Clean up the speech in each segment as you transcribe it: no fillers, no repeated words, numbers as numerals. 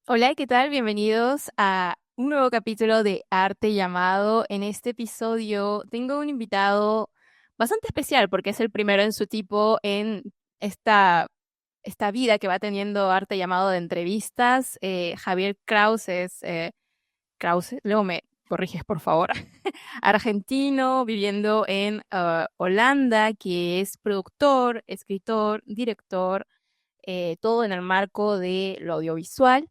Hola, ¿qué tal? Bienvenidos a un nuevo capítulo de Arte Llamado. En este episodio tengo un invitado bastante especial porque es el primero en su tipo en esta, esta vida que va teniendo Arte Llamado de entrevistas. Javier Kraus es, Krause, luego me corriges por favor, argentino viviendo en Holanda, que es productor, escritor, director, todo en el marco de lo audiovisual.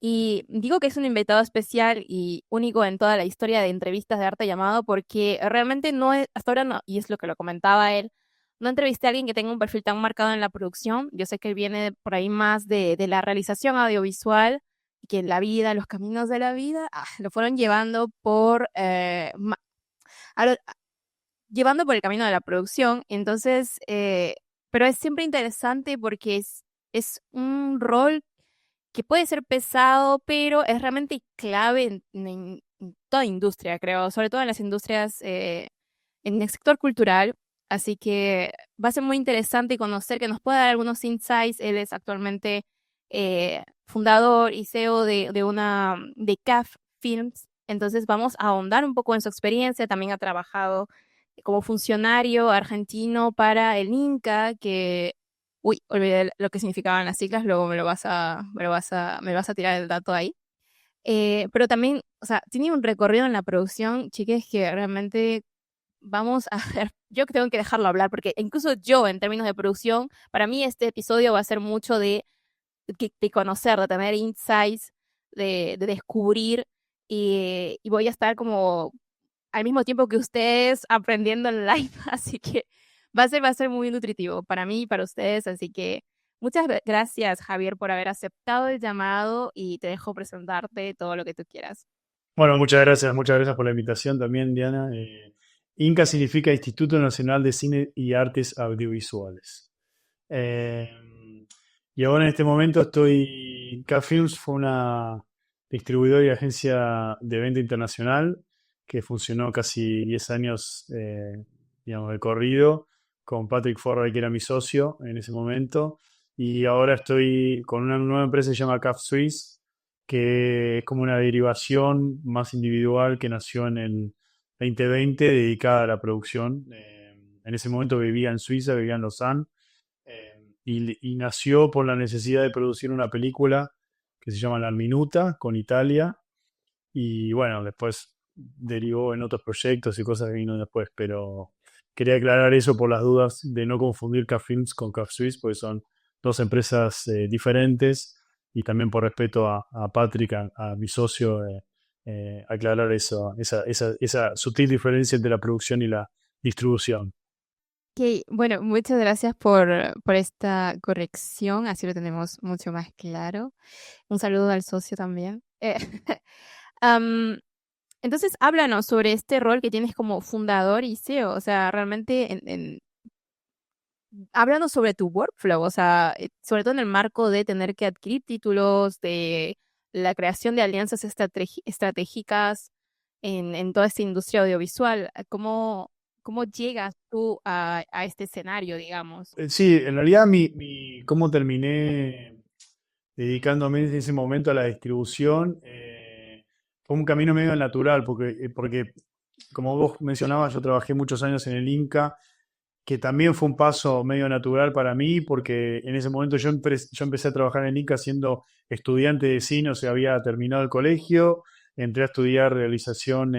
Y digo que es un invitado especial y único en toda la historia de entrevistas de arte llamado porque realmente no es, hasta ahora no, y es lo que lo comentaba él, no entrevisté a alguien que tenga un perfil tan marcado en la producción. Yo sé que él viene por ahí más de la realización audiovisual, y que la vida, los caminos de la vida, lo fueron llevando por, a lo- llevando por el camino de la producción. Entonces, pero es siempre interesante porque es un rol que puede ser pesado, pero es realmente clave en toda industria, creo, sobre todo en las industrias, en el sector cultural. Así que va a ser muy interesante conocer que nos pueda dar algunos insights. Él es actualmente fundador y CEO de CAF Films. Entonces vamos a ahondar un poco en su experiencia. También ha trabajado como funcionario argentino para el Inca, que, uy, olvidé lo que significaban las siglas, luego me lo vas a tirar el dato ahí. Pero también, o sea, tiene un recorrido en la producción, chiques, que realmente vamos a ver. Yo que tengo que dejarlo hablar, porque incluso yo, en términos de producción, para mí este episodio va a ser mucho de conocer, de tener insights, de descubrir, y voy a estar como al mismo tiempo que ustedes aprendiendo en live, así que va a ser muy nutritivo para mí y para ustedes, así que muchas gracias, Javier, por haber aceptado el llamado y te dejo presentarte todo lo que tú quieras. Bueno, muchas gracias por la invitación también, Diana. INCA significa Instituto Nacional de Cine y Artes Audiovisuales. Eh, y ahora en este momento K-Films fue una distribuidora y agencia de venta internacional que funcionó casi 10 años, digamos, de corrido, con Patrick Forray, que era mi socio en ese momento. Y ahora estoy con una nueva empresa que se llama CAF Suisse, que es como una derivación más individual que nació en el 2020, dedicada a la producción. En ese momento vivía en Suiza, vivía en Lausanne, y nació por la necesidad de producir una película que se llama La Minuta con Italia, y bueno, después derivó en otros proyectos y cosas que vino después, pero quería aclarar eso por las dudas de no confundir CAF Films con CAF Suisse, porque son dos empresas diferentes, y también por respeto a Patrick, a mi socio, aclarar eso, esa sutil diferencia entre la producción y la distribución. Ok, bueno, muchas gracias por esta corrección, así lo tenemos mucho más claro. Un saludo al socio también. Am, entonces, háblanos sobre este rol que tienes como fundador y CEO, o sea, realmente háblanos sobre tu workflow, o sea, sobre todo en el marco de tener que adquirir títulos, de la creación de alianzas estratégicas en toda esta industria audiovisual. ¿Cómo llegas tú a este escenario, digamos? Sí, en realidad cómo terminé dedicándome en ese momento a la distribución, fue un camino medio natural, porque como vos mencionabas, yo trabajé muchos años en el Inca, que también fue un paso medio natural para mí, porque en ese momento yo empecé a trabajar en el Inca siendo estudiante de cine, o sea, había terminado el colegio, entré a estudiar realización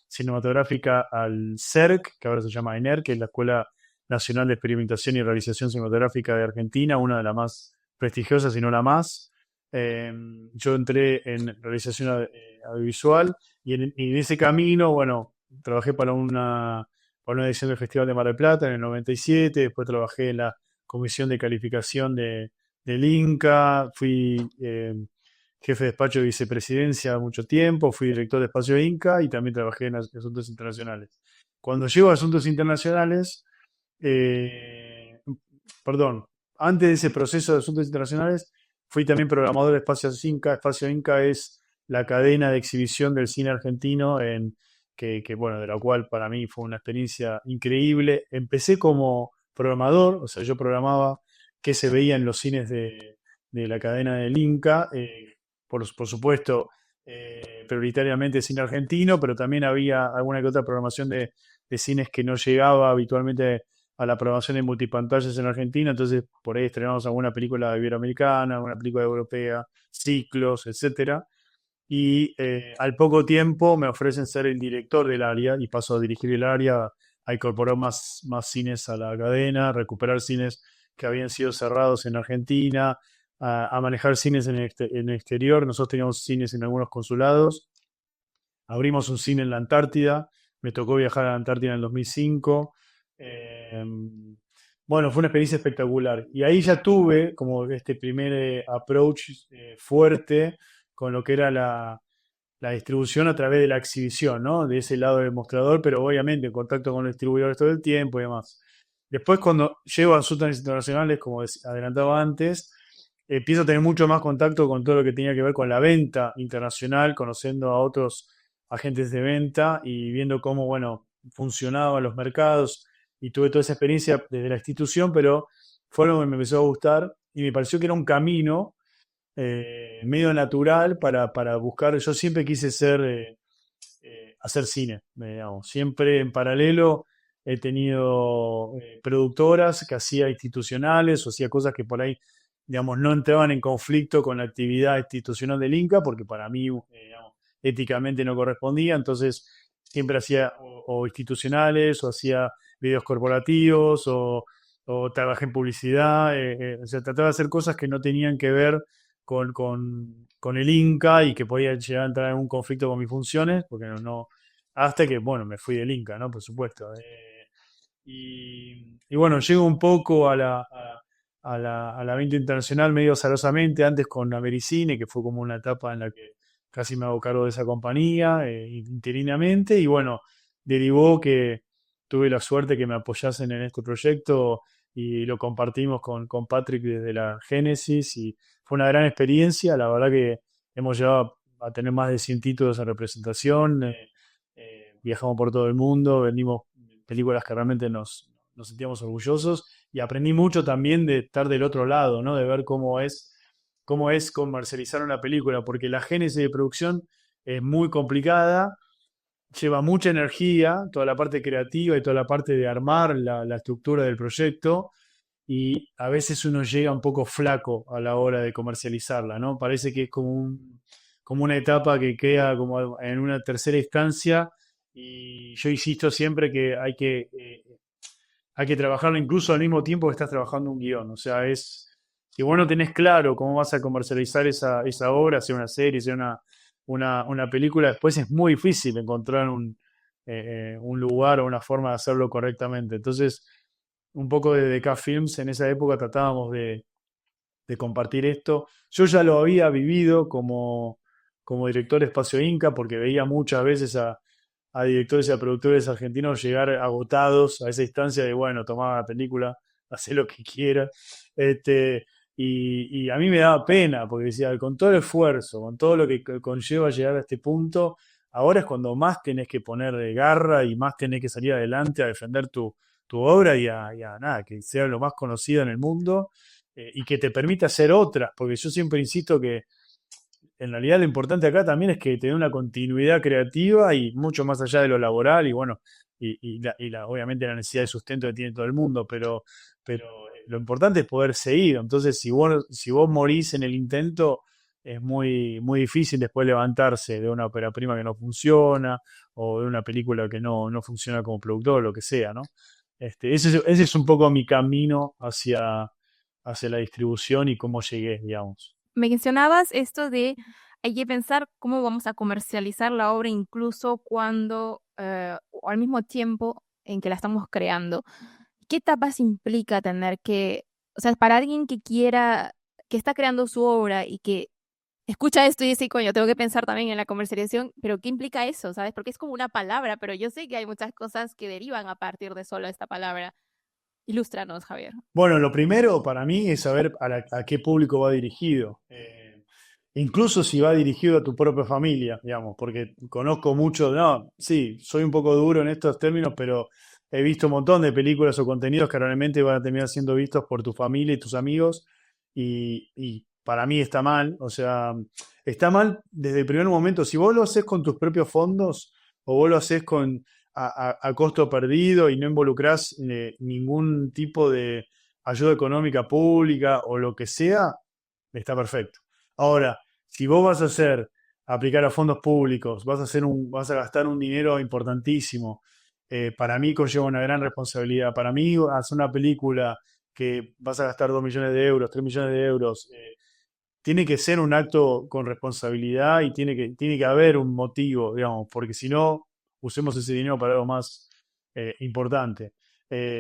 cinematográfica al CERC, que ahora se llama ENER, que es la Escuela Nacional de Experimentación y Realización Cinematográfica de Argentina, una de las más prestigiosas, si no la más. Eh, yo entré en realización audiovisual, y en ese camino, bueno, trabajé para una edición del Festival de Mar del Plata en el 97. Después trabajé en la comisión de calificación del Inca, fui jefe de despacho de vicepresidencia mucho tiempo, fui director de espacio Inca y también trabajé en asuntos internacionales. Cuando llego a asuntos internacionales, eh, perdón, antes de ese proceso de asuntos internacionales, fui también programador de Espacios Inca. Espacio Inca es la cadena de exhibición del cine argentino, bueno, de la cual para mí fue una experiencia increíble. Empecé como programador, o sea, yo programaba qué se veía en los cines de la cadena del Inca, por supuesto, prioritariamente cine argentino, pero también había alguna que otra programación de cines que no llegaba habitualmente a la programación de multipantallas en Argentina, entonces por ahí estrenamos alguna película iberoamericana, alguna película europea, ciclos, etcétera. Y al poco tiempo me ofrecen ser el director del área y paso a dirigir el área, a incorporar más cines a la cadena, recuperar cines que habían sido cerrados en Argentina, a manejar cines en el exterior. Nosotros teníamos cines en algunos consulados, abrimos un cine en la Antártida, me tocó viajar a la Antártida en el 2005. eh, bueno, fue una experiencia espectacular. Y ahí ya tuve como este primer approach fuerte con lo que era la distribución a través de la exhibición, ¿no? De ese lado del mostrador, pero obviamente en contacto con los distribuidores todo el tiempo y demás. Después, cuando llego a asuntos internacionales, como adelantaba antes, empiezo a tener mucho más contacto con todo lo que tenía que ver con la venta internacional, conociendo a otros agentes de venta y viendo cómo, bueno, funcionaban los mercados y tuve toda esa experiencia desde la institución, pero fue algo que me empezó a gustar y me pareció que era un camino medio natural para buscar. Yo siempre quise hacer cine, digamos. Siempre en paralelo he tenido productoras que hacía institucionales o hacía cosas que por ahí, digamos, no entraban en conflicto con la actividad institucional del Inca, porque para mí, digamos, éticamente no correspondía. Entonces, siempre hacía o institucionales o hacía videos corporativos o trabajé en publicidad. O sea, trataba de hacer cosas que no tenían que ver con el Inca y que podía llegar a entrar en un conflicto con mis funciones, porque hasta que, bueno, me fui del Inca, ¿no? Por supuesto. Y bueno, llego un poco a la venta internacional medio azarosamente, antes con Americine, que fue como una etapa en la que casi me hago cargo de esa compañía, interinamente, y bueno, derivó que tuve la suerte que me apoyasen en este proyecto y lo compartimos con Patrick desde la Génesis y fue una gran experiencia, la verdad que hemos llegado a tener más de 100 títulos en representación, viajamos por todo el mundo, vendimos películas que realmente nos sentíamos orgullosos y aprendí mucho también de estar del otro lado, ¿no? De ver cómo es comercializar una película, porque la génesis de producción es muy complicada, lleva mucha energía, toda la parte creativa y toda la parte de armar la estructura del proyecto, y a veces uno llega un poco flaco a la hora de comercializarla, ¿no? Parece que es como una etapa que queda como en una tercera instancia y yo insisto siempre que hay que trabajarlo incluso al mismo tiempo que estás trabajando un guión. O sea, si vos no tenés claro cómo vas a comercializar esa obra, sea una serie, sea una película, después es muy difícil encontrar un lugar o una forma de hacerlo correctamente. Entonces, un poco de DK Films en esa época tratábamos de compartir esto. Yo ya lo había vivido como director de Espacio Inca, porque veía muchas veces a directores y a productores argentinos llegar agotados a esa instancia de, bueno, tomá la película, hacé lo que quieras. Y a mí me daba pena, porque decía, con todo el esfuerzo, con todo lo que conlleva llegar a este punto, ahora es cuando más tenés que poner de garra y más tenés que salir adelante a defender tu obra y a nada, que sea lo más conocido en el mundo y que te permita hacer otras, porque yo siempre insisto que en realidad lo importante acá también es que te dé una continuidad creativa y mucho más allá de lo laboral y bueno, obviamente la necesidad de sustento que tiene todo el mundo, pero lo importante es poder seguir. Entonces, si vos morís en el intento, es muy, muy difícil después levantarse de una ópera prima que no funciona o de una película que no funciona como productor o lo que sea, ¿no? Ese es un poco mi camino hacia la distribución y cómo llegué, digamos. Mencionabas esto de hay que pensar cómo vamos a comercializar la obra incluso cuando o al mismo tiempo en que la estamos creando. ¿Qué etapas implica tener que, o sea, para alguien que quiera, que está creando su obra y que escucha esto y dice, coño, tengo que pensar también en la comercialización, pero ¿qué implica eso? ¿Sabes? Porque es como una palabra, pero yo sé que hay muchas cosas que derivan a partir de solo esta palabra. Ilústranos, Javier. Bueno, lo primero para mí es saber a qué público va dirigido. Incluso si va dirigido a tu propia familia, digamos, porque conozco mucho, no, sí, soy un poco duro en estos términos, pero he visto un montón de películas o contenidos que realmente van a terminar siendo vistos por tu familia y tus amigos y para mí está mal. O sea, está mal desde el primer momento. Si vos lo haces con tus propios fondos o vos lo haces a costo perdido y no involucrás ningún tipo de ayuda económica pública o lo que sea, está perfecto. Ahora, si vos vas a aplicar a fondos públicos, vas a gastar un dinero importantísimo, para mí conlleva una gran responsabilidad. Para mí, hacer una película que vas a gastar 2 millones de euros, 3 millones de euros, tiene que ser un acto con responsabilidad y tiene que haber un motivo, digamos, porque si no, usemos ese dinero para algo más importante.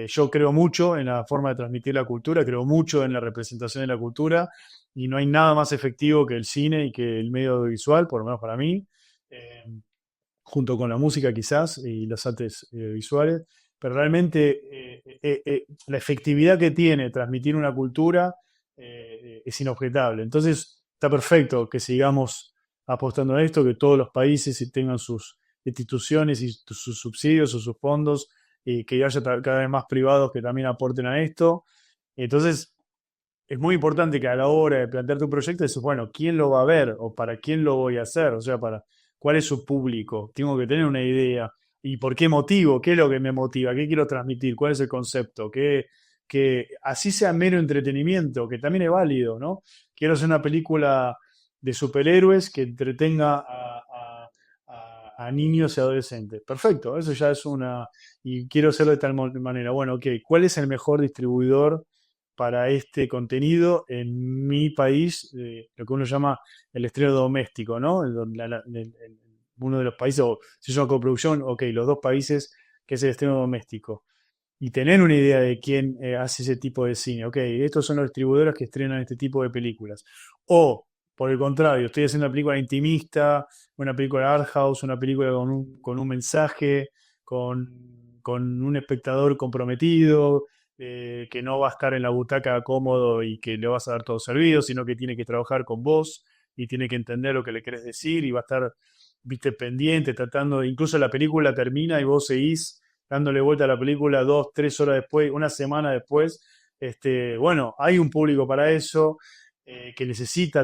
Yo creo mucho en la forma de transmitir la cultura, creo mucho en la representación de la cultura y no hay nada más efectivo que el cine y que el medio audiovisual, por lo menos para mí, eh, junto con la música quizás y las artes visuales, pero realmente la efectividad que tiene transmitir una cultura es inobjetable. Entonces, está perfecto que sigamos apostando a esto, que todos los países tengan sus instituciones y sus subsidios o sus fondos, y que haya cada vez más privados que también aporten a esto. Entonces, es muy importante que a la hora de plantear tu proyecto dices, bueno, ¿quién lo va a ver? ¿O para quién lo voy a hacer? O sea, ¿cuál es su público? Tengo que tener una idea. ¿Y por qué motivo? ¿Qué es lo que me motiva? ¿Qué quiero transmitir? ¿Cuál es el concepto? Que así sea mero entretenimiento, que también es válido, ¿no? Quiero hacer una película de superhéroes que entretenga a niños y adolescentes. Perfecto, eso ya es una... Y quiero hacerlo de tal manera. Bueno, ok, ¿cuál es el mejor distribuidor para este contenido en mi país, lo que uno llama el estreno doméstico, ¿no? Uno de los países, o si es una coproducción, ok, los dos países, que es el estreno doméstico. Y tener una idea de quién hace ese tipo de cine. Ok, estos son los distribuidores que estrenan este tipo de películas. O, por el contrario, estoy haciendo una película intimista, una película art house, una película con un mensaje, con un espectador comprometido, que no va a estar en la butaca cómodo y que le vas a dar todo servido, sino que tiene que trabajar con vos y tiene que entender lo que le querés decir y va a estar, viste, pendiente, tratando, incluso la película termina y vos seguís dándole vuelta a la película 2, 3 horas después, una semana después. Bueno, hay un público para eso, que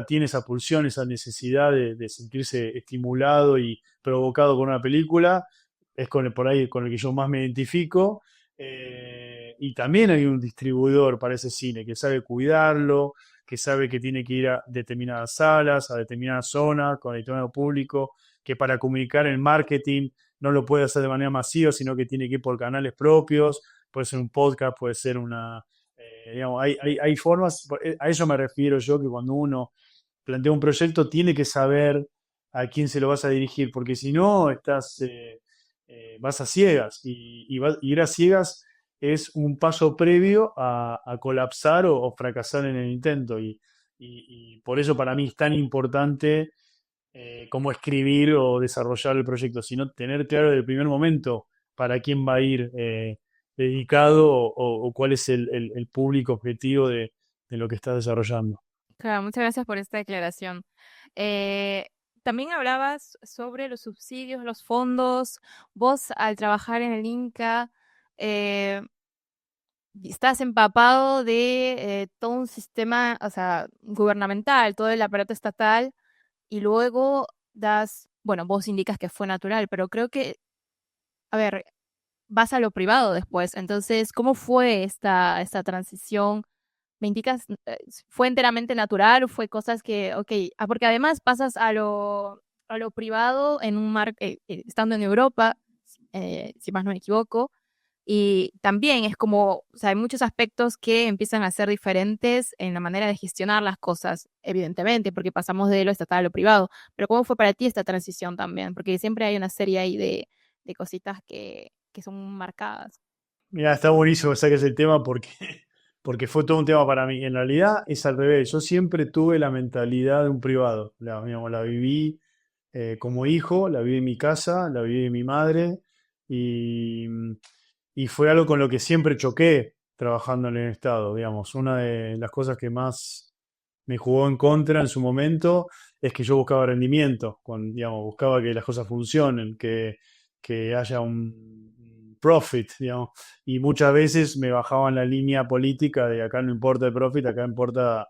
tiene esa pulsión, esa necesidad de sentirse estimulado y provocado con una película, es por ahí con el que yo más me identifico. Y también hay un distribuidor para ese cine que sabe cuidarlo, que sabe que tiene que ir a determinadas salas, a determinadas zonas, con determinado público, que para comunicar el marketing no lo puede hacer de manera masiva, sino que tiene que ir por canales propios, puede ser un podcast, puede ser digamos, hay formas, a eso me refiero yo, que cuando uno plantea un proyecto tiene que saber a quién se lo vas a dirigir, porque si no, vas a ciegas, y ir a ciegas es un paso previo a colapsar o fracasar en el intento, y por eso para mí es tan importante cómo escribir o desarrollar el proyecto, sino tener claro desde el primer momento para quién va a ir dedicado o cuál es el público objetivo de lo que estás desarrollando. Claro, muchas gracias por esta declaración. Eh, También hablabas sobre los subsidios, los fondos. Vos, al trabajar en el Inca, eh, estás empapado de todo un sistema, o sea, gubernamental, todo el aparato estatal, y luego bueno, vos indicas que fue natural, pero creo que, a ver, vas a lo privado después. Entonces, ¿cómo fue esta transición? ¿Me indicas, fue enteramente natural o fue cosas que, ok, porque además pasas a lo privado en estando en Europa, si más no me equivoco, y también es como, o sea, hay muchos aspectos que empiezan a ser diferentes en la manera de gestionar las cosas, evidentemente, porque pasamos de lo estatal a lo privado, pero ¿cómo fue para ti esta transición también? Porque siempre hay una serie ahí de cositas que son marcadas. Mira, está buenísimo que saques el tema porque, porque fue todo un tema para mí. En realidad es al revés. Yo siempre tuve la mentalidad de un privado. Digamos, la viví como hijo, la viví en mi casa, la viví en mi madre y, y fue algo con lo que siempre choqué trabajando en el Estado. Digamos, una de las cosas que más me jugó en contra en su momento es que yo buscaba rendimiento, digamos, buscaba que las cosas funcionen, que haya un profit, digamos, y muchas veces me bajaban la línea política de acá no importa el profit, acá importa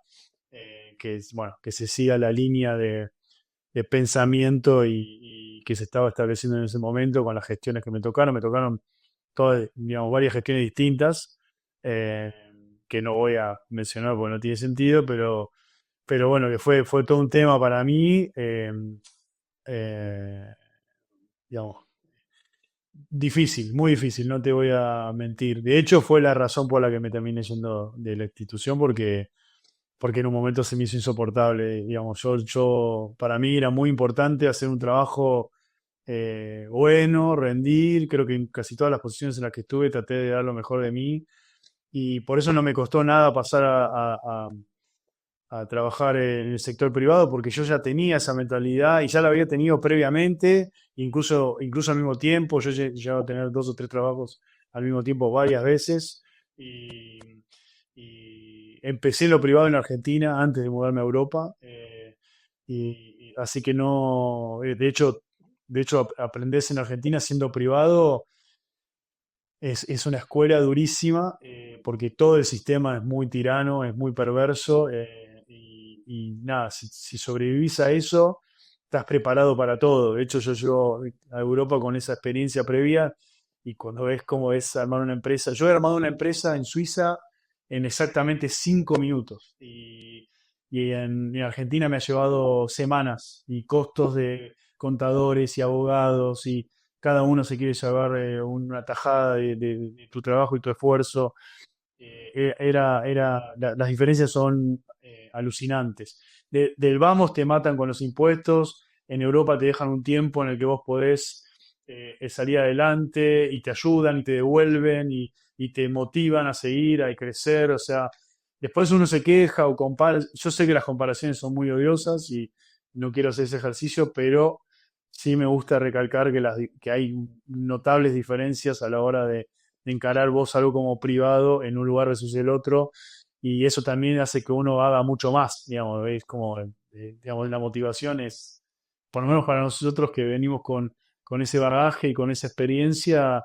bueno, que se siga la línea de pensamiento y que se estaba estableciendo en ese momento con las gestiones que me tocaron. Me tocaron todas, digamos, varias gestiones distintas, eh, que no voy a mencionar porque no tiene sentido, pero bueno, que fue todo un tema para mí, eh, digamos, difícil, muy difícil, no te voy a mentir. De hecho, fue la razón por la que me terminé yendo de la institución, porque en un momento se me hizo insoportable. Digamos, para mí era muy importante hacer un trabajo bueno, rendir. Creo que en casi todas las posiciones en las que estuve traté de dar lo mejor de mí y por eso no me costó nada pasar a trabajar en el sector privado, porque yo ya tenía esa mentalidad y ya la había tenido previamente, incluso al mismo tiempo. Yo llegaba a tener 2 o 3 trabajos al mismo tiempo varias veces y, y empecé en lo privado en Argentina antes de mudarme a Europa. Y así que no, de hecho aprendés en Argentina siendo privado. Es una escuela durísima, porque todo el sistema es muy tirano, es muy perverso, y nada, si sobrevivís a eso, estás preparado para todo. De hecho, yo llego a Europa con esa experiencia previa y cuando ves cómo es armar una empresa, yo he armado una empresa en Suiza en exactamente 5 minutos y en Argentina me ha llevado semanas y costos de contadores y abogados y cada uno se quiere llevar una tajada de tu trabajo y tu esfuerzo. Las diferencias son alucinantes. Del vamos te matan con los impuestos, en Europa te dejan un tiempo en el que vos podés salir adelante y te ayudan y te devuelven y te motivan a seguir, a crecer. O sea, después uno se queja o compara. Yo sé que las comparaciones son muy odiosas y no quiero hacer ese ejercicio, pero sí me gusta recalcar que hay notables diferencias a la hora de encarar vos algo como privado en un lugar versus el otro, y eso también hace que uno haga mucho más, digamos. Es como, digamos, la motivación es, por lo menos para nosotros que venimos con ese bagaje y con esa experiencia,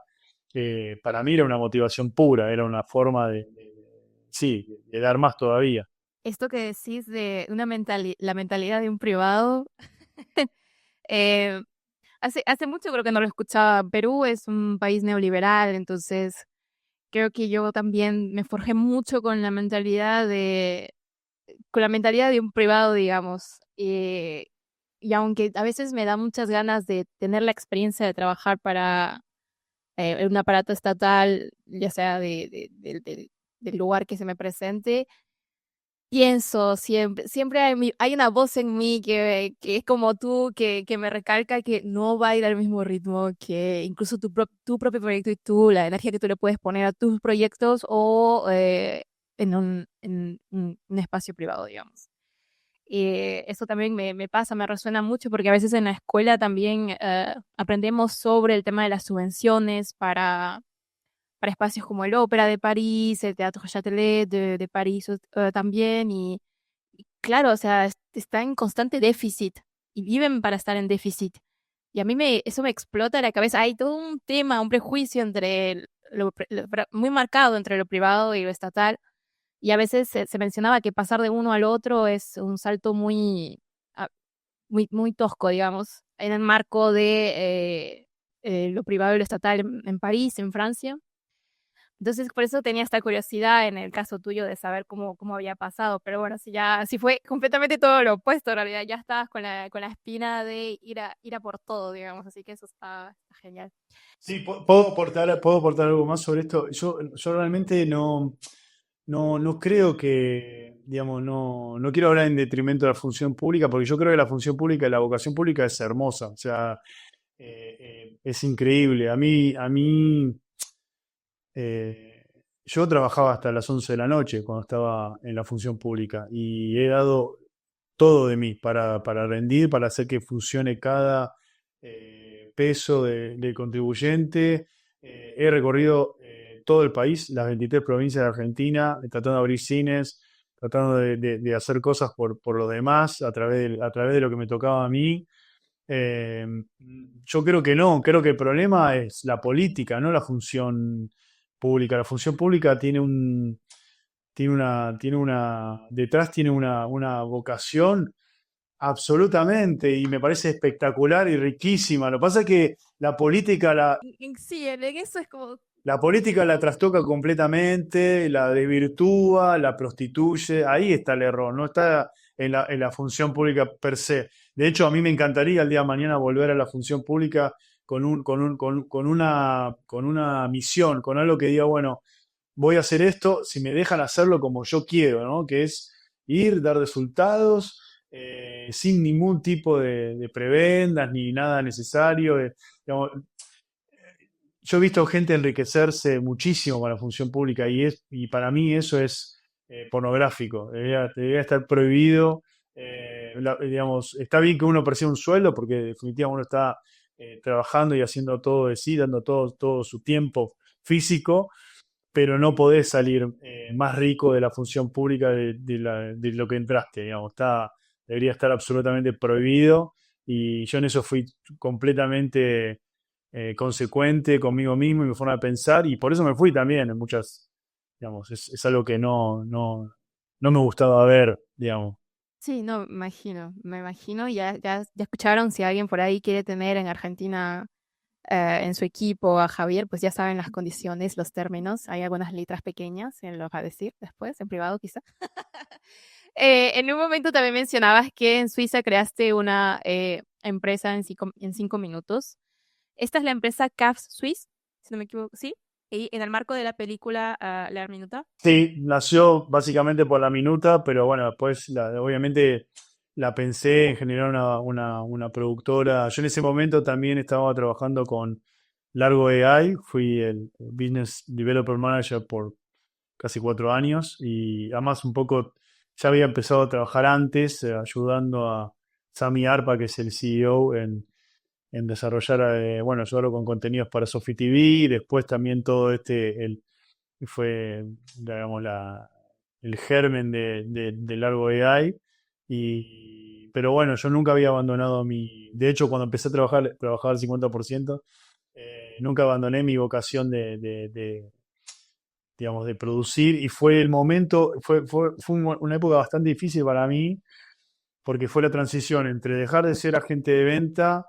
para mí era una motivación pura, era una forma sí, de dar más todavía. Esto que decís de la mentalidad de un privado, eh, hace mucho creo que no lo escuchaba. Perú es un país neoliberal, entonces creo que yo también me forjé mucho con la mentalidad de un privado, digamos. Y aunque a veces me da muchas ganas de tener la experiencia de trabajar para un aparato estatal, ya sea del lugar que se me presente, pienso siempre hay una voz en mí que es como tú, que me recalca que no va a ir al mismo ritmo, que incluso tu propio proyecto y la energía que tú le puedes poner a tus proyectos o en un espacio privado, digamos. Eso también me pasa, me resuena mucho porque a veces en la escuela también aprendemos sobre el tema de las subvenciones para espacios como el Ópera de París, el Teatro Châtelet de París también. Y claro, o sea, está en constante déficit y viven para estar en déficit. Y a mí eso me explota la cabeza. Hay todo un tema, un prejuicio muy marcado entre lo privado y lo estatal. Y a veces se mencionaba que pasar de uno al otro es un salto ah, muy tosco, digamos, en el marco de lo privado y lo estatal en París, en Francia. Entonces, por eso tenía esta curiosidad en el caso tuyo de saber cómo había pasado. Pero bueno, si fue completamente todo lo opuesto, en realidad ya estabas con la espina de ir a por todo, digamos. Así que eso está genial. Sí, puedo aportar algo más sobre esto. Yo realmente no creo que, digamos, no quiero hablar en detrimento de la función pública, porque yo creo que la función pública y la vocación pública es hermosa. O sea, es increíble. A mí, eh, yo trabajaba hasta las 11 de la noche cuando estaba en la función pública y he dado todo de mí para rendir, para hacer que funcione cada peso del contribuyente. He recorrido todo el país, las 23 provincias de Argentina, tratando de abrir cines, tratando de hacer cosas por los demás a través de lo que me tocaba a mí. Eh, yo creo que no, creo que el problema es la política, no la función pública. La función pública tiene detrás tiene una vocación absolutamente, y me parece espectacular y riquísima. Lo que pasa es que Sí, en eso es como... la política la trastoca completamente, la desvirtúa, la prostituye. Ahí está el error, no está en la función pública per se. De hecho, a mí me encantaría el día de mañana volver a la función pública con una misión, con algo que diga, bueno, voy a hacer esto si me dejan hacerlo como yo quiero, ¿no? Que es ir, dar resultados, sin ningún tipo de prebendas ni nada necesario. Digamos, yo he visto gente enriquecerse muchísimo con la función pública y para mí eso es pornográfico. Debería estar prohibido. Digamos, está bien que uno perciba un sueldo porque definitivamente uno está trabajando y haciendo todo de sí, dando todo su tiempo físico, pero no podés salir más rico de la función pública de lo que entraste, digamos. Debería estar absolutamente prohibido y yo en eso fui completamente consecuente conmigo mismo y mi forma de pensar y por eso me fui también en muchas, digamos, es algo que no me gustaba ver, digamos. Sí, no, me imagino, ya escucharon si alguien por ahí quiere tener en Argentina en su equipo a Javier, pues ya saben las condiciones, los términos, hay algunas letras pequeñas, él lo va a decir después, en privado quizá. En un momento también mencionabas que en Suiza creaste una empresa en 5 minutos. Esta es la empresa CAFS Suisse, si no me equivoco, ¿sí? Y en el marco de la película La Minuta. Sí, nació básicamente por la minuta, pero bueno, después obviamente la pensé en generar una productora. Yo en ese momento también estaba trabajando con Largo AI, fui el Business Developer Manager por casi 4 años y además un poco ya había empezado a trabajar antes, ayudando a Sami Arpa, que es el CEO, en desarrollar, bueno, ayudarlo con contenidos para Sofi TV, después también todo fue, digamos, el germen de Largo AI. Pero bueno, yo nunca había abandonado de hecho, cuando empecé a trabajaba al 50%, nunca abandoné mi vocación digamos, de producir y fue el momento, fue una época bastante difícil para mí porque fue la transición entre dejar de ser agente de venta,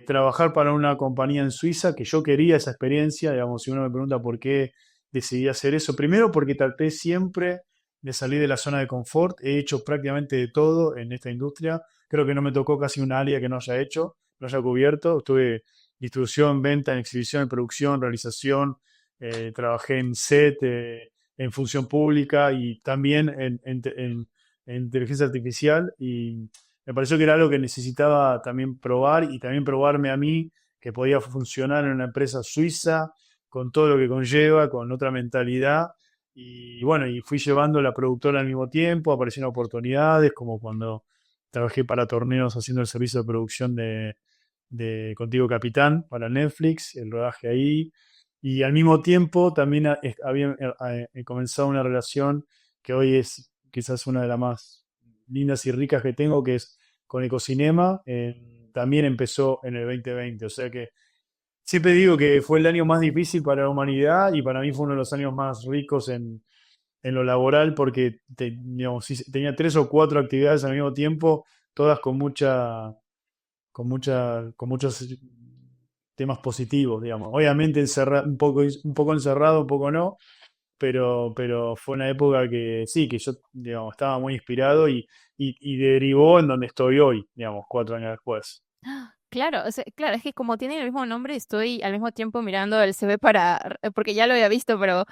trabajar para una compañía en Suiza, que yo quería esa experiencia, digamos, si uno me pregunta por qué decidí hacer eso, primero porque traté siempre de salir de la zona de confort, he hecho prácticamente de todo en esta industria, creo que no me tocó casi un área que no haya hecho, no haya cubierto, estuve distribución, venta, en exhibición, en producción, realización, trabajé en set, en función pública y también en inteligencia artificial y me pareció que era algo que necesitaba también probar y también probarme a mí que podía funcionar en una empresa suiza con todo lo que conlleva, con otra mentalidad. Y bueno, y fui llevando la productora al mismo tiempo, aparecieron oportunidades, como cuando trabajé para torneos haciendo el servicio de producción de Contigo Capitán para Netflix, el rodaje ahí. Y al mismo tiempo también había comenzado una relación que hoy es quizás una de las más lindas y ricas que tengo, que es con Ecocinema. También empezó en el 2020. O sea que siempre digo que fue el año más difícil para la humanidad y para mí fue uno de los años más ricos en lo laboral porque digamos, tenía 3 o 4 actividades al mismo tiempo, todas con muchos temas positivos, digamos. Obviamente un poco encerrado, un poco no, pero fue una época que sí, que yo, digamos, estaba muy inspirado y derivó en donde estoy hoy, digamos, 4 años después. Claro, o sea, claro, es que como tiene el mismo nombre, estoy al mismo tiempo mirando el CV porque ya lo había visto, pero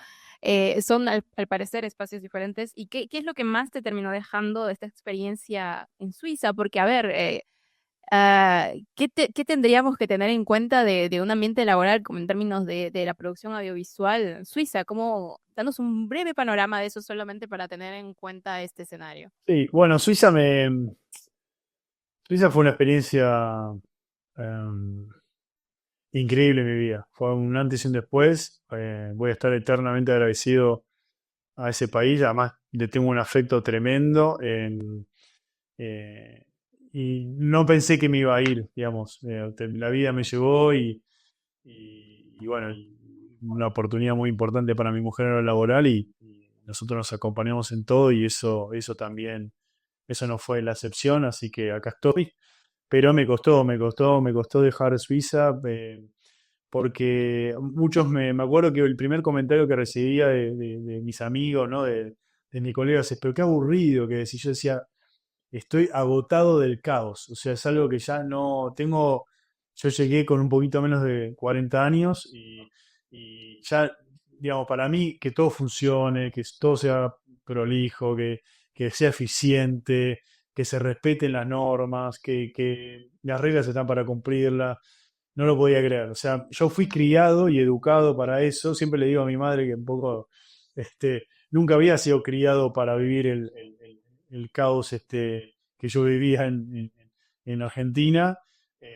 son al parecer espacios diferentes. ¿Y qué es lo que más te terminó dejando de esta experiencia en Suiza? Porque, a ver, ¿qué tendríamos que tener en cuenta de un ambiente laboral como en términos de la producción audiovisual en Suiza? ¿Cómo, danos un breve panorama de eso solamente para tener en cuenta este escenario? Sí, bueno, Suiza fue una experiencia em, increíble en mi vida. Fue un antes y un después. Voy a estar eternamente agradecido a ese país. Además, le tengo un afecto tremendo. Eh, y no pensé que me iba a ir, digamos. La vida me llevó y bueno, una oportunidad muy importante para mi mujer en lo laboral y nosotros nos acompañamos en todo y eso también, eso no fue la excepción, así que acá estoy. Pero me costó dejar Suiza, porque me acuerdo que el primer comentario que recibía de mis amigos, ¿no? De mis colegas es, pero qué aburrido que decís. Yo decía, estoy agotado del caos, o sea, es algo que ya no tengo. Yo llegué con un poquito menos de 40 años y ya, digamos, para mí que todo funcione, que todo sea prolijo, que sea eficiente, que se respeten las normas, que las reglas están para cumplirlas, no lo podía creer. O sea, yo fui criado y educado para eso. Siempre le digo a mi madre que un poco, nunca había sido criado para vivir el caos que yo vivía en Argentina.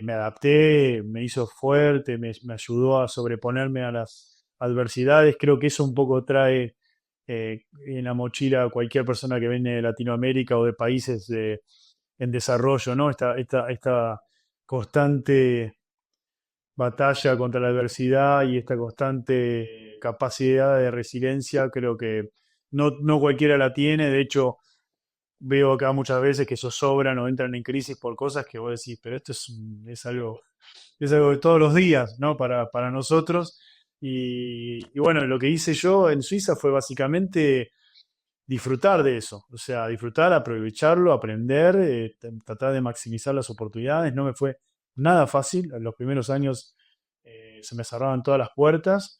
Me adapté, me hizo fuerte, me ayudó a sobreponerme a las adversidades. Creo que eso un poco trae en la mochila a cualquier persona que viene de Latinoamérica o de países en desarrollo, ¿no? Esta constante batalla contra la adversidad y esta constante capacidad de resiliencia, creo que no cualquiera la tiene. De hecho, veo acá muchas veces que zozobran o entran en crisis por cosas que vos decís, pero esto es algo de todos los días, ¿no? Para nosotros. Y bueno, lo que hice yo en Suiza fue básicamente disfrutar de eso, o sea, disfrutar, aprovecharlo, aprender, tratar de maximizar las oportunidades. No me fue nada fácil, en los primeros años se me cerraban todas las puertas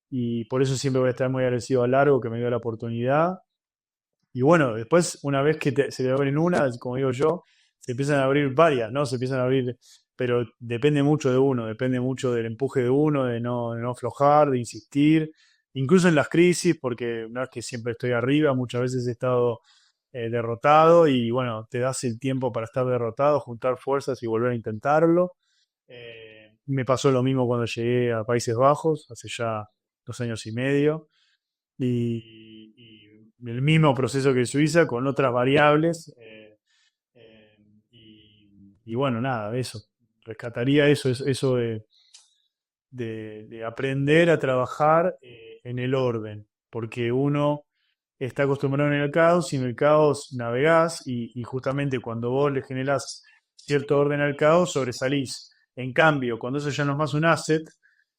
y por eso siempre voy a estar muy agradecido a Largo que me dio la oportunidad. Y bueno, después, una vez que se te abren una, como digo yo, se empiezan a abrir varias, ¿no? Se empiezan a abrir, pero depende mucho de uno, depende mucho del empuje de uno, de no aflojar, de insistir, incluso en las crisis, porque no es que siempre estoy arriba, muchas veces he estado derrotado y bueno, te das el tiempo para estar derrotado, juntar fuerzas y volver a intentarlo. Me pasó lo mismo cuando llegué a Países Bajos, hace ya 2 años y medio y el mismo proceso que Suiza con otras variables. Eh, y bueno, nada, eso. Rescataría eso de aprender a trabajar en el orden, porque uno está acostumbrado en el caos y en el caos navegás y justamente cuando vos le generás cierto orden al caos, sobresalís. En cambio, cuando eso ya no es más un asset,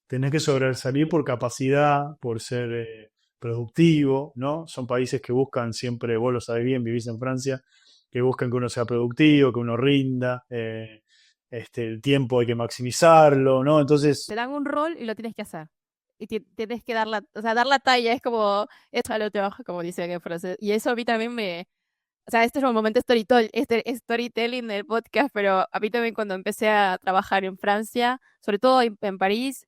tenés que sobresalir por capacidad, por ser productivo, ¿no? Son países que buscan siempre, vos lo sabés bien, vivís en Francia, que buscan que uno sea productivo, que uno rinda, el tiempo hay que maximizarlo, ¿no? Te Entonces, dan un rol y lo tienes que hacer. Y tienes que o sea, dar la talla es como, esto a lo trabajo, como dicen en francés. Y eso a mí también o sea, este es un momento storytelling del podcast, pero a mí también cuando empecé a trabajar en Francia, sobre todo en París,